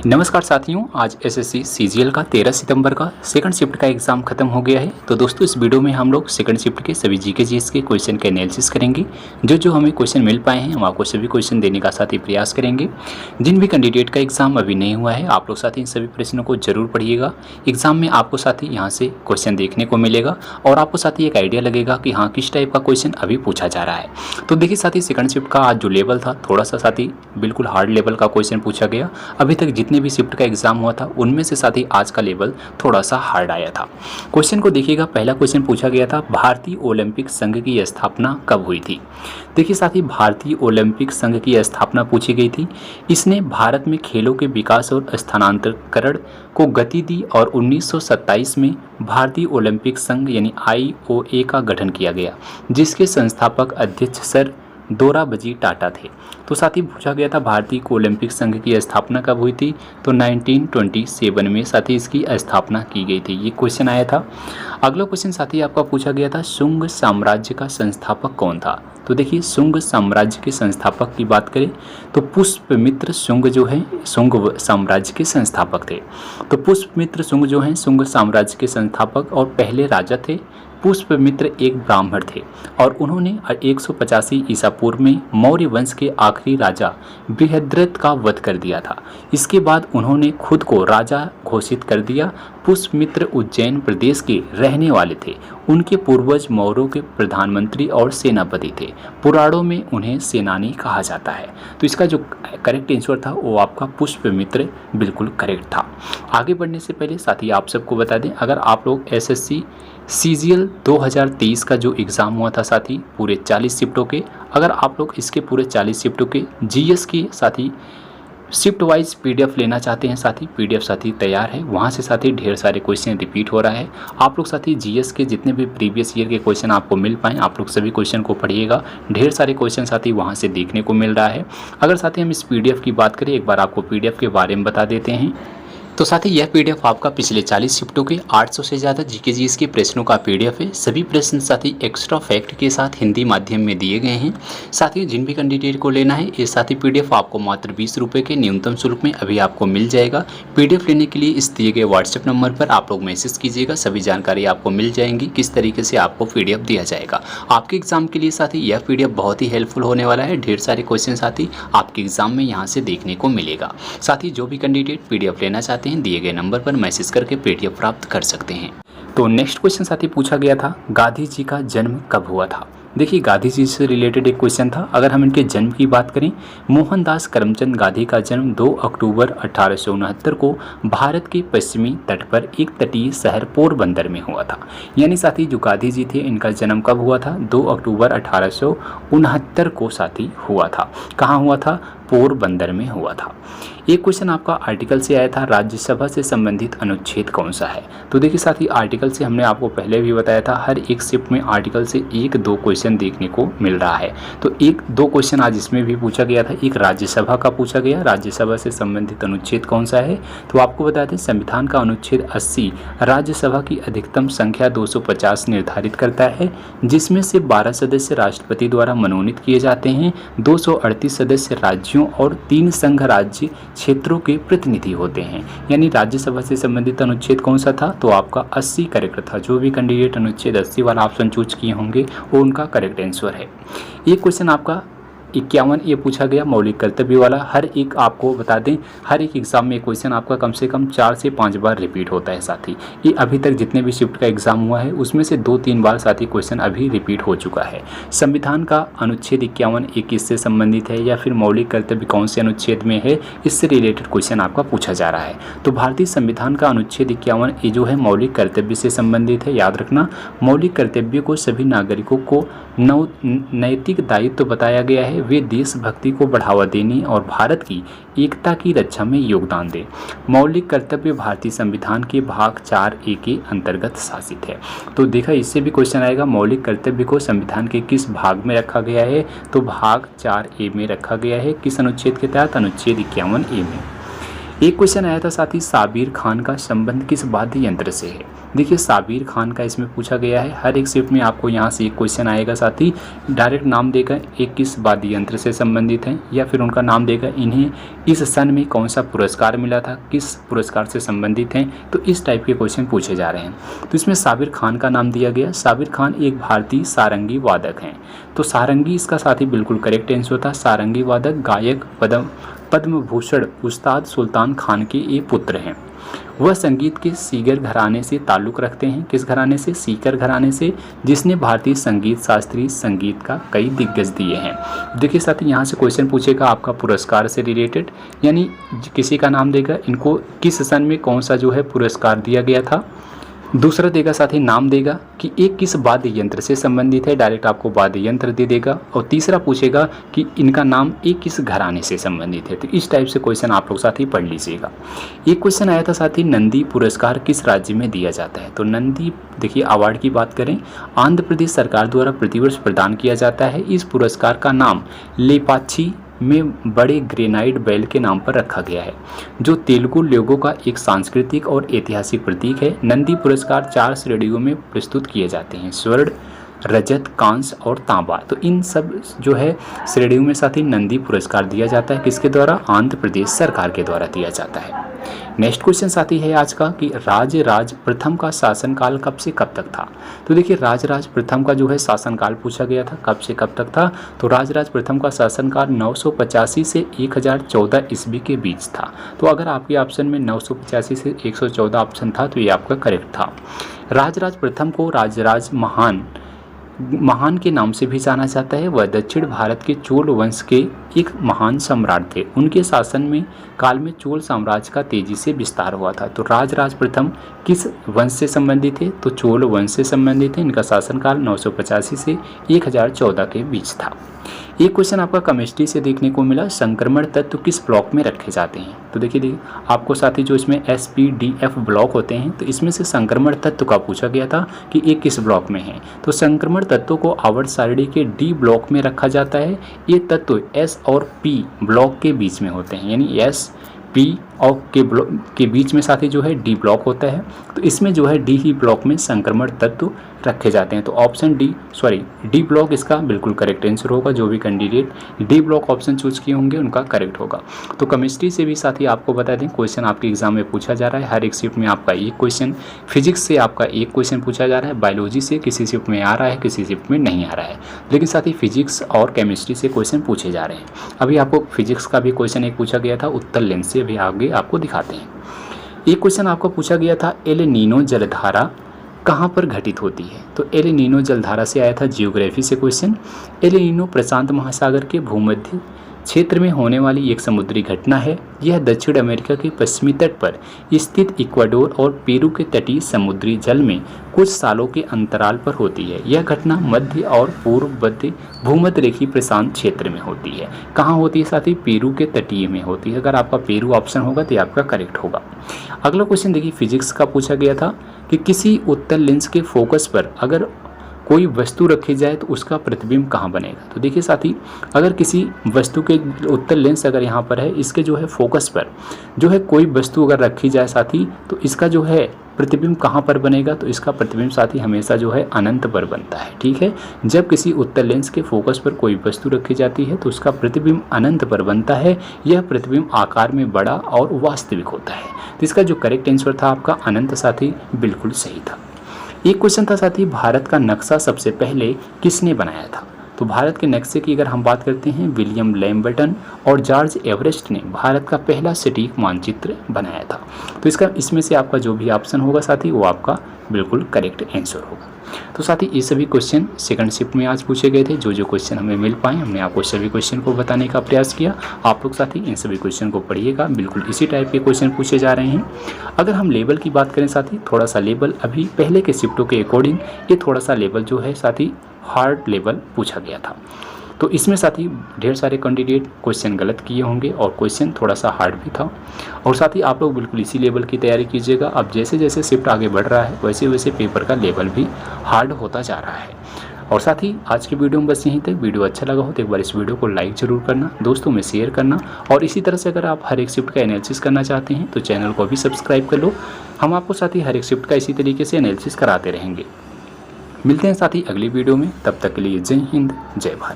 नमस्कार साथियों, आज एसएससी सीजीएल का 13 सितंबर का सेकंड शिफ्ट का एग्ज़ाम खत्म हो गया है। तो दोस्तों इस वीडियो में हम लोग सेकंड शिफ्ट के सभी जीके जीएस के क्वेश्चन के एनालिसिस करेंगे। जो हमें क्वेश्चन मिल पाए हैं हम आपको सभी क्वेश्चन देने का साथ ही प्रयास करेंगे। जिन भी कैंडिडेट का एग्ज़ाम अभी नहीं हुआ है आप लोग साथ ही इन सभी प्रश्नों को जरूर पढ़िएगा। एग्ज़ाम में आपको साथ ही यहाँ से क्वेश्चन देखने को मिलेगा और आपको साथ ही एक आइडिया लगेगा कि हाँ किस टाइप का क्वेश्चन अभी पूछा जा रहा है। तो देखिए साथ ही सेकंड शिफ्ट का आज जो लेवल था थोड़ा सा साथ ही बिल्कुल हार्ड लेवल का क्वेश्चन पूछा गया। अभी तक जितने भी शिफ्ट का एग्जाम हुआ था उनमें से साथ ही आज का लेवल थोड़ा सा हार्ड आया था। क्वेश्चन को देखिएगा, पहला क्वेश्चन पूछा गया था भारतीय ओलंपिक संघ की स्थापना कब हुई थी। देखिए साथ ही भारतीय ओलंपिक संघ की स्थापना पूछी गई थी। इसने भारत में खेलों के विकास और स्थानांतरण को गति दी और 1927 में भारतीय ओलंपिक संघ यानी IOA का गठन किया गया, जिसके संस्थापक अध्यक्ष सर दोराबजी टाटा थे। तो साथ ही पूछा गया था भारतीय ओलंपिक संघ की स्थापना कब हुई थी, तो 1927 में साथ ही इसकी स्थापना की गई थी। ये क्वेश्चन आया था। अगला क्वेश्चन साथ ही आपका पूछा गया था शुंग साम्राज्य का संस्थापक कौन था। तो देखिए शुंग साम्राज्य के संस्थापक की बात करें तो पुष्यमित्र शुंग जो है शुंग साम्राज्य के संस्थापक थे। तो पुष्यमित्र शुंग जो हैं शुंग साम्राज्य के संस्थापक और पहले राजा थे। पुष्यमित्र एक ब्राह्मण थे और उन्होंने 185 ईसा पूर्व में मौर्य वंश के आखिरी राजा बृहद्रथ का वध कर दिया था। इसके बाद उन्होंने खुद को राजा घोषित कर दिया। पुष्यमित्र उज्जैन प्रदेश के रहने वाले थे। उनके पूर्वज मौर्यों के प्रधानमंत्री और सेनापति थे। पुराणों में उन्हें सेनानी कहा जाता है। तो इसका जो करेक्ट आंसर था वो आपका पुष्यमित्र बिल्कुल करेक्ट था। आगे बढ़ने से पहले साथ ही आप सबको बता दें, अगर आप लोग एसएससी सीजीएल 2023 का जो एग्ज़ाम हुआ था साथ ही पूरे 40 शिफ्टों के, अगर आप लोग इसके पूरे 40 शिफ्टों के जीएस के साथ ही शिफ्ट वाइज पीडीएफ लेना चाहते हैं, साथ ही पीडीएफ साथ ही तैयार है। वहाँ से साथ ही ढेर सारे क्वेश्चन रिपीट हो रहा है। आप लोग साथ ही जीएस के जितने भी प्रीवियस ईयर के क्वेश्चन आपको मिल पाएँ आप लोग सभी क्वेश्चन को पढ़िएगा। ढेर सारे क्वेश्चन साथ ही वहाँ से देखने को मिल रहा है। अगर साथ ही हम इस पीडीएफ की बात करें, एक बार आपको पीडीएफ के बारे में बता देते हैं। तो साथ ही यह पीडीएफ आपका पिछले 40 शिफ्टों के 800 से ज़्यादा जीके जीएस के प्रश्नों का पीडीएफ है। सभी प्रश्न साथ ही एक्स्ट्रा फैक्ट के साथ हिंदी माध्यम में दिए गए हैं। साथ ही जिन भी कैंडिडेट को लेना है ये साथ ही पीडीएफ आपको मात्र 20 रुपये के न्यूनतम शुल्क में अभी आपको मिल जाएगा। पीडीएफ लेने के लिए इस दिए गए व्हाट्सएप नंबर पर आप लोग मैसेज कीजिएगा, सभी जानकारी आपको मिल जाएंगी किस तरीके से आपको पीडीएफ दिया जाएगा। आपके एग्जाम के लिए साथ ही यह पीडीएफ बहुत ही हेल्पफुल होने वाला है। ढेर सारे क्वेश्चन साथ ही आपके एग्जाम में यहाँ से देखने को मिलेगा। साथ ही जो भी कैंडिडेट पीडीएफ लेना चाहते हैं दिए गए नंबर पर मैसेज करके पीडीएफ प्राप्त कर सकते हैं। तो नेक्स्ट क्वेश्चन साथ ही पूछा गया था गांधी जी का जन्म कब हुआ था। देखिए गांधी जी से रिलेटेड एक क्वेश्चन था। अगर हम इनके जन्म की बात करें, मोहनदास करमचंद गांधी का जन्म 2 अक्टूबर 1869 को भारत के पश्चिमी तट पर एक तटीय शहर पोरबंदर में हुआ था। यानी साथी जो गांधी जी थे इनका जन्म कब हुआ था, 2 अक्टूबर 1869 को साथी हुआ था। कहाँ हुआ था, पोरबंदर में हुआ था। एक क्वेश्चन आपका आर्टिकल से आया था, राज्यसभा से संबंधित अनुच्छेद कौन सा है। तो देखिए साथी आर्टिकल से हमने आपको पहले भी बताया था हर एक शिफ्ट में आर्टिकल से 1-2 क्वेश्चन देखने को मिल रहा है। तो 1-2 क्वेश्चन आज इसमें भी पूछा गया था। एक राज्यसभा का पूछा गया, राज्यसभा से संबंधित अनुच्छेद कौन सा है। तो आपको बता दें संविधान का अनुच्छेद 80 राज्यसभा की अधिकतम संख्या 250 निर्धारित करता है, जिसमें से 12 सदस्य राष्ट्रपति द्वारा मनोनीत किए जाते हैं। 238 सदस्य राज्यों और 3 संघ राज्य क्षेत्रों के प्रतिनिधि होते हैं। यानी राज्यसभा से संबंधित अनुच्छेद कौन सा था, तो आपका 80 करेक्ट था। जो भी कैंडिडेट अनुच्छेद 80 वाला ऑप्शन चूज किए होंगे वो उनका करेक्ट आंसर है। ये क्वेश्चन आपका 51 ये पूछा गया मौलिक कर्तव्य वाला। हर एक आपको बता दें हर एक एग्जाम में क्वेश्चन आपका कम से कम 4 से 5 बार रिपीट होता है साथी। ये अभी तक जितने भी शिफ्ट का एग्जाम हुआ है उसमें से 2-3 बार साथी क्वेश्चन अभी रिपीट हो चुका है। संविधान का अनुच्छेद 51 एक किससे संबंधित है या फिर मौलिक कर्तव्य कौन से अनुच्छेद में है, इससे रिलेटेड क्वेश्चन आपका पूछा जा रहा है। तो भारतीय संविधान का अनुच्छेद 51 ये जो है मौलिक कर्तव्य से संबंधित है। याद रखना मौलिक कर्तव्य को सभी नागरिकों को नैतिक दायित्व बताया गया है। वे देशभक्ति को बढ़ावा देने और भारत की एकता की रक्षा में योगदान दें। मौलिक कर्तव्य भारतीय संविधान के भाग 4A के अंतर्गत शासित है। तो देखा इससे भी क्वेश्चन आएगा मौलिक कर्तव्य को संविधान के किस भाग में रखा गया है, तो भाग 4A में रखा गया है। किस अनुच्छेद के तहत, अनुच्छेद 51A में। एक क्वेश्चन आया था साथ ही साबिर खान का संबंध किस वाद्य यंत्र से है। देखिए साबिर खान का इसमें पूछा गया है, हर एक शिफ्ट में आपको यहाँ से एक क्वेश्चन आएगा, साथ ही डायरेक्ट नाम देगा एक किस वाद्य यंत्र से संबंधित है, या फिर उनका नाम देगा इन्हें इस सन में कौन सा पुरस्कार मिला था, किस पुरस्कार से संबंधित हैं। तो इस टाइप के क्वेश्चन पूछे जा रहे हैं। तो इसमें साबिर खान का नाम दिया गया। साबिर खान एक भारतीय सारंगी वादक हैं। तो सारंगी इसका साथ ही बिल्कुल करेक्ट आंसर था। सारंगी वादक गायक पद्म भूषण उस्ताद सुल्तान खान के ये पुत्र हैं। वह संगीत के सीकर घराने से ताल्लुक़ रखते हैं। किस घराने से? सीकर घराने से, जिसने भारतीय संगीत शास्त्रीय संगीत का कई दिग्गज दिए हैं। देखिए साथ ही यहाँ से क्वेश्चन पूछेगा आपका पुरस्कार से रिलेटेड, यानी किसी का नाम देगा, इनको किस सन में कौन सा जो है पुरस्कार दिया गया था। दूसरा देगा साथ ही नाम देगा कि एक किस वाद्य यंत्र से संबंधित है, डायरेक्ट आपको वाद्य यंत्र दे देगा। और तीसरा पूछेगा कि इनका नाम एक किस घराने से संबंधित है। तो इस टाइप से क्वेश्चन आप लोग साथ ही पढ़ लीजिएगा। एक क्वेश्चन आया था साथ ही नंदी पुरस्कार किस राज्य में दिया जाता है। तो नंदी देखिए अवार्ड की बात करें, आंध्र प्रदेश सरकार द्वारा प्रतिवर्ष प्रदान किया जाता है। इस पुरस्कार का नाम लेपाक्षी में बड़े ग्रेनाइट बैल के नाम पर रखा गया है, जो तेलुगु लोगों का एक सांस्कृतिक और ऐतिहासिक प्रतीक है। नंदी पुरस्कार 4 श्रेणियों में प्रस्तुत किए जाते हैं, स्वर्ण, रजत, कांस्य और तांबा। तो इन सब जो है श्रेणियों में साथ ही नंदी पुरस्कार दिया जाता है। किसके द्वारा? आंध्र प्रदेश सरकार के द्वारा दिया जाता है। नेक्स्ट क्वेश्चन साथी है आज का कि राजराज प्रथम का शासनकाल कब से कब तक था। तो देखिए राजराज प्रथम का जो है शासनकाल पूछा गया था, कब से कब तक था। तो राजराज प्रथम का शासनकाल 985 से 1014 ईस्वी के बीच था। तो अगर आपके ऑप्शन में 985 से 114 ऑप्शन था तो ये आपका करेक्ट था। राजराज प्रथम को राजराज महान के नाम से भी जाना जाता है। वह दक्षिण भारत के चोल वंश के एक महान सम्राट थे। उनके शासन में काल में चोल साम्राज्य का तेजी से विस्तार हुआ था। तो राजराज प्रथम किस वंश से संबंधित है? तो चोल वंश से संबंधित है। इनका शासनकाल 985 से 1014 के बीच था। एक क्वेश्चन आपका केमिस्ट्री से देखने को मिला, संक्रमण तत्व किस ब्लॉक में रखे जाते हैं। तो देखिए आपको साथी जो इसमें SPDF ब्लॉक होते हैं, तो इसमें से संक्रमण तत्व का पूछा गया था कि ये किस ब्लॉक में है। तो संक्रमण तत्वों को आवर्त सारणी के D ब्लॉक में रखा जाता है। ये तत्व S और P ब्लॉक के बीच में होते हैं, यानी S P और के बीच में साथी जो है D ब्लॉक होता है। तो इसमें जो है D ही ब्लॉक में संक्रमण तत्व रखे जाते हैं। तो ऑप्शन D ब्लॉक इसका बिल्कुल करेक्ट आंसर होगा। जो भी candidate D block option choose किए होंगे उनका करेक्ट होगा। तो केमिस्ट्री से भी साथी आपको बता दें क्वेश्चन आपके एग्जाम में पूछा जा रहा है। हर एक शिफ्ट में आपका एक क्वेश्चन, फिजिक्स से आपका एक क्वेश्चन पूछा जा रहा है, बायोलॉजी से किसी शिफ्ट में आ रहा है, किसी शिफ्ट में नहीं आ रहा है, लेकिन साथ ही फिजिक्स और केमिस्ट्री से क्वेश्चन पूछे जा रहे हैं। अभी आपको फिजिक्स का भी क्वेश्चन एक पूछा गया था उत्तर लेंस से, अभी आगे आपको दिखाते हैं। एक क्वेश्चन आपको पूछा गया था एल नीनो जलधारा कहाँ पर घटित होती है। तो एल नीनो जलधारा से आया था जियोग्राफी से क्वेश्चन। एल नीनो प्रशांत महासागर के भूमध्य क्षेत्र में होने वाली एक समुद्री घटना है। यह दक्षिण अमेरिका के पश्चिमी तट पर स्थित इक्वाडोर और पेरू के तटीय समुद्री जल में कुछ सालों के अंतराल पर होती है। यह घटना मध्य और पूर्व मध्य भूमध्य रेखीय प्रशांत क्षेत्र में होती है। कहाँ होती है साथी? पेरू के तटीय में होती है। अगर आपका पेरू ऑप्शन होगा तो आपका करेक्ट होगा। अगला क्वेश्चन देखिए फिजिक्स का पूछा गया था कि किसी उत्तल लेंस के फोकस पर अगर कोई वस्तु रखी जाए तो उसका प्रतिबिंब कहाँ बनेगा। तो देखिए साथी अगर किसी वस्तु के उत्तल लेंस अगर यहाँ पर है, इसके जो है फोकस पर जो है कोई वस्तु अगर रखी जाए साथी, तो इसका जो है प्रतिबिंब कहाँ पर बनेगा। तो इसका प्रतिबिंब साथी हमेशा जो है अनंत पर बनता है। ठीक है, जब किसी उत्तल लेंस के फोकस पर कोई वस्तु रखी जाती है तो उसका प्रतिबिंब अनंत पर बनता है। यह प्रतिबिंब आकार में बड़ा और वास्तविक होता है। तो इसका जो करेक्ट आंसर था आपका अनंत साथी बिल्कुल सही था। एक क्वेश्चन था साथी भारत का नक्शा सबसे पहले किसने बनाया था। तो भारत के नक्शे की अगर हम बात करते हैं, विलियम लैम्बर्टन और जॉर्ज एवरेस्ट ने भारत का पहला सटीक मानचित्र बनाया था। तो इसमें से आपका जो भी ऑप्शन होगा साथी वो आपका बिल्कुल करेक्ट आंसर होगा। तो साथी ये सभी क्वेश्चन सेकंड शिफ्ट में आज पूछे गए थे। जो क्वेश्चन हमें मिल पाए हमने आपको सभी क्वेश्चन को बताने का प्रयास किया। आप लोग साथी इन सभी क्वेश्चन को पढ़िएगा, बिल्कुल इसी टाइप के क्वेश्चन पूछे जा रहे हैं। अगर हम लेवल की बात करें साथी, थोड़ा सा लेवल अभी पहले के शिफ्टों के अकॉर्डिंग ये थोड़ा सा लेवल जो है साथी हार्ड लेवल पूछा गया था। तो इसमें साथी ढेर सारे कैंडिडेट क्वेश्चन गलत किए होंगे और क्वेश्चन थोड़ा सा हार्ड भी था। और साथ ही आप लोग बिल्कुल इसी लेवल की तैयारी कीजिएगा। अब जैसे जैसे शिफ्ट आगे बढ़ रहा है वैसे वैसे पेपर का लेवल भी हार्ड होता जा रहा है। और साथ ही आज की वीडियो में बस यहीं तक। वीडियो अच्छा लगा हो तो एक बार इस वीडियो को लाइक ज़रूर करना, दोस्तों में शेयर करना, और इसी तरह से अगर आप हर एक शिफ्ट का एनालिसिस करना चाहते हैं तो चैनल को भी सब्सक्राइब कर लो। हम आपको साथ ही हर एक शिफ्ट का इसी तरीके से एनालिसिस कराते रहेंगे। मिलते हैं साथ ही अगली वीडियो में, तब तक के लिए जय हिंद, जय भारत।